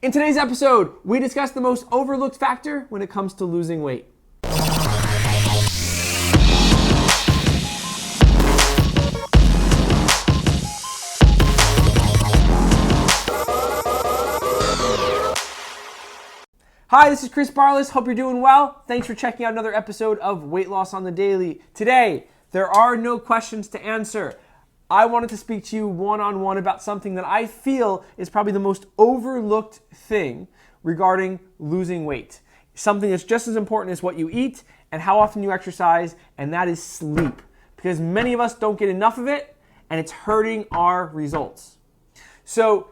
In today's episode, we discuss the most overlooked factor when it comes to losing weight. Hi, this is Chris Barlics. Hope you're doing well. Thanks for checking out another episode of Weight Loss on the Daily. Today, there are no questions to answer. I wanted to speak to you one-on-one about something that I feel is probably the most overlooked thing regarding losing weight. Something that's just as important as what you eat and how often you exercise, and that is sleep. Because many of us don't get enough of it, and it's hurting our results. So,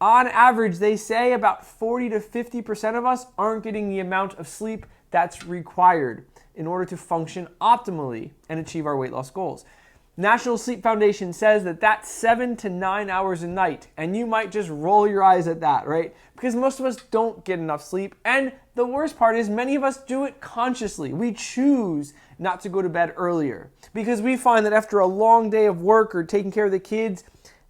on average, they say about 40 to 50% of us aren't getting the amount of sleep that's required in order to function optimally and achieve our weight loss goals. National Sleep Foundation says that that's 7 to 9 hours a night, and you might just roll your eyes at that, right? Because most of us don't get enough sleep, and the worst part is many of us do it consciously. We choose not to go to bed earlier because we find that after a long day of work or taking care of the kids,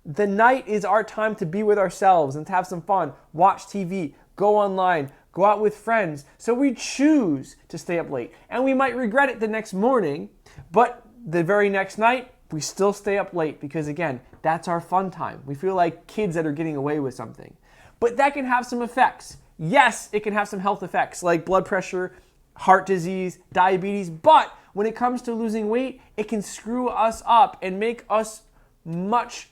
the night is our time to be with ourselves and to have some fun, watch TV, go online, go out with friends. So we choose to stay up late, and we might regret it the next morning, but the very next night, we still stay up late because, again, that's our fun time. We feel like kids that are getting away with something. But that can have some effects. Yes, it can have some health effects like blood pressure, heart disease, diabetes. But when it comes to losing weight, it can screw us up and make us much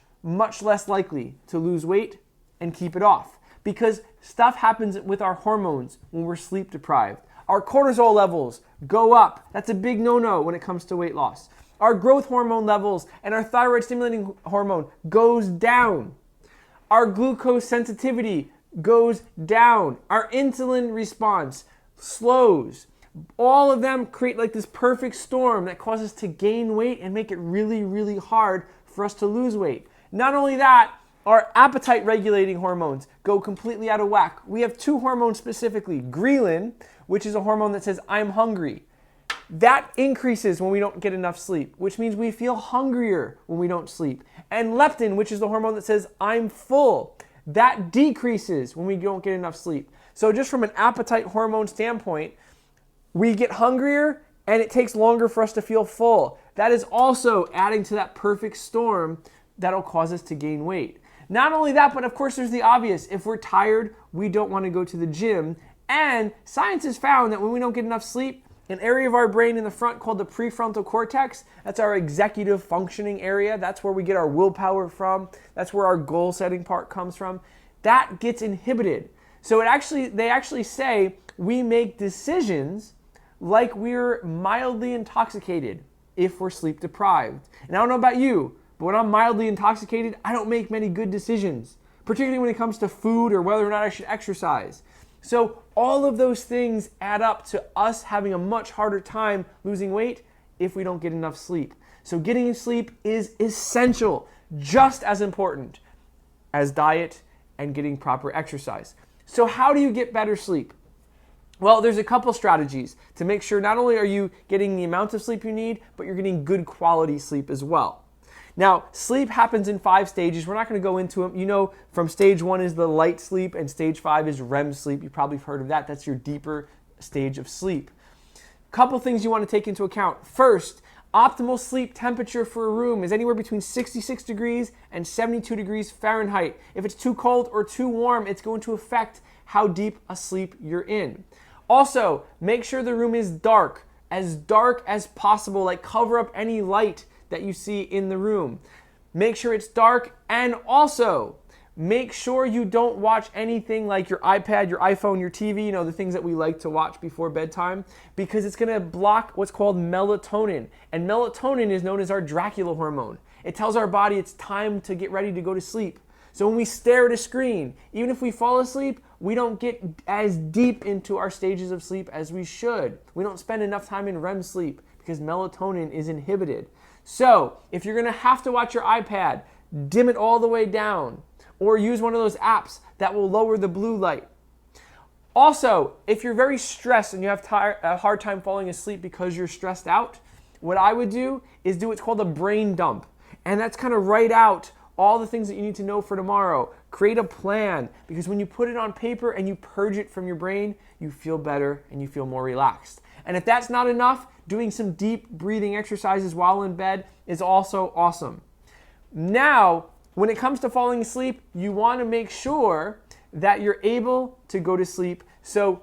less likely to lose weight and keep it off. Because stuff happens with our hormones when we're sleep deprived. Our cortisol levels go up. That's a big no-no when it comes to weight loss. Our growth hormone levels and our thyroid stimulating hormone goes down. Our glucose sensitivity goes down. Our insulin response slows. All of them create like this perfect storm that causes us to gain weight and make it really hard for us to lose weight. Not only that, our appetite regulating hormones go completely out of whack. We have two hormones specifically, ghrelin, which is a hormone that says I'm hungry. That increases when we don't get enough sleep, which means we feel hungrier when we don't sleep. And leptin, which is the hormone that says I'm full, that decreases when we don't get enough sleep. So just from an appetite hormone standpoint, we get hungrier and it takes longer for us to feel full. That is also adding to that perfect storm that'll cause us to gain weight. Not only that, but of course there's the obvious. If we're tired, we don't want to go to the gym. And science has found that when we don't get enough sleep, an area of our brain in the front called the prefrontal cortex, that's our executive functioning area. That's where we get our willpower from. That's where our goal setting part comes from. That gets inhibited. So they actually say we make decisions like we're mildly intoxicated if we're sleep deprived. And I don't know about you, but when I'm mildly intoxicated, I don't make many good decisions, particularly when it comes to food or whether or not I should exercise. So all of those things add up to us having a much harder time losing weight if we don't get enough sleep. So getting sleep is essential, just as important as diet and getting proper exercise. So how do you get better sleep? Well, there's a couple strategies to make sure not only are you getting the amount of sleep you need, but you're getting good quality sleep as well. Now, sleep happens in 5 stages. We're not going to go into them. You know, from stage 1 is the light sleep, and stage 5 is REM sleep. You probably have heard of that. That's your deeper stage of sleep. Couple things you want to take into account. First, optimal sleep temperature for a room is anywhere between 66 degrees and 72 degrees Fahrenheit. If it's too cold or too warm, it's going to affect how deep a sleep you're in. Also, make sure the room is dark as possible. Like, cover up any light that you see in the room. Make sure it's dark, and also make sure you don't watch anything like your iPad, your iPhone, your TV, the things that we like to watch before bedtime, because it's going to block what's called melatonin. And melatonin is known as our Dracula hormone. It tells our body it's time to get ready to go to sleep. So when we stare at a screen, even if we fall asleep, we don't get as deep into our stages of sleep as we should. We don't spend enough time in REM sleep because melatonin is inhibited. So if you're going to have to watch your iPad, dim it all the way down, or use one of those apps that will lower the blue light. Also, if you're very stressed and you have a hard time falling asleep because you're stressed out, what I would do is do what's called a brain dump. And that's kind of write out all the things that you need to know for tomorrow. Create a plan, because when you put it on paper and you purge it from your brain, you feel better and you feel more relaxed. And if that's not enough, doing some deep breathing exercises while in bed is also awesome. Now, when it comes to falling asleep, you want to make sure that you're able to go to sleep. So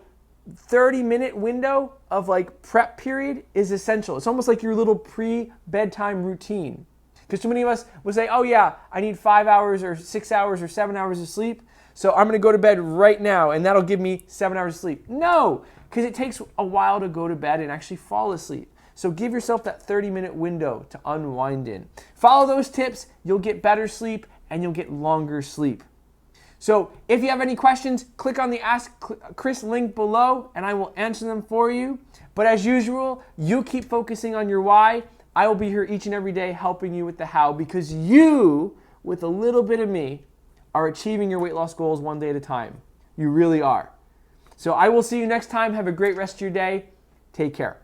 30-minute window of like prep period is essential. It's almost like your little pre-bedtime routine. Because too many of us will say, oh yeah, I need 5 hours or 6 hours or 7 hours of sleep, so I'm going to go to bed right now and that'll give me 7 hours of sleep. No, because it takes a while to go to bed and actually fall asleep. So give yourself that 30-minute window to unwind in. Follow those tips, you'll get better sleep and you'll get longer sleep. So if you have any questions, click on the Ask Chris link below and I will answer them for you. But as usual, you keep focusing on your why. I will be here each and every day helping you with the how, because you, with a little bit of me, are achieving your weight loss goals one day at a time. You really are. So I will see you next time. Have a great rest of your day. Take care.